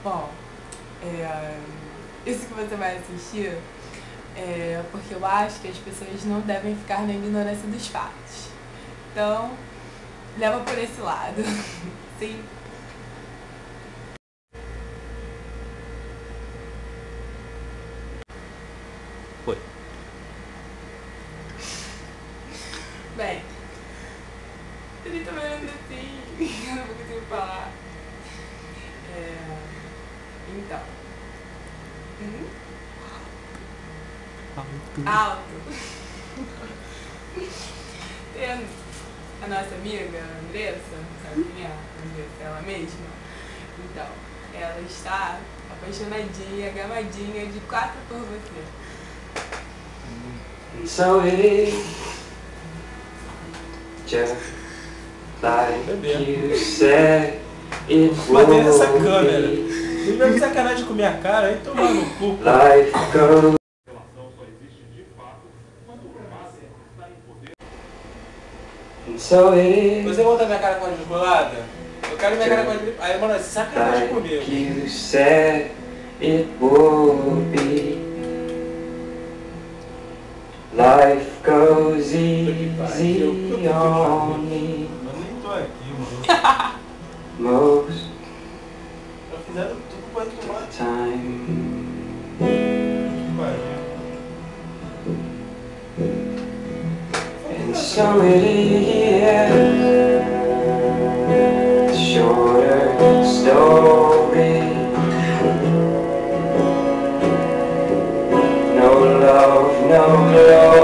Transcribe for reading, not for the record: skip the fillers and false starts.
Bom, isso que você vai assistir é porque eu acho que as pessoas não devem ficar na ignorância dos fatos. Então, leva por esse lado. Sim. Foi. Bem, ele tá me olhando assim, eu não consigo falar. Então. Alto. Tendo a nossa amiga Andressa, sabe quem é? Andressa, ela mesma. Então, ela está apaixonadinha, gamadinha, de 4 por você. So it is just like you said it would Mantém essa câmera. be. Não dá sacanagem com minha cara, aí toma no cu. Life goes. And so it is Você volta minha cara com a desbolada? Eu quero minha cara com a desbolada. Aí, mano, sacanagem comigo. like you said it would be. Life goes easy on me Eu nem tô aqui, mano. most Já fizeram tudo pra tomar. time. Que pariu. And so it is, shorter story. No love, no glory.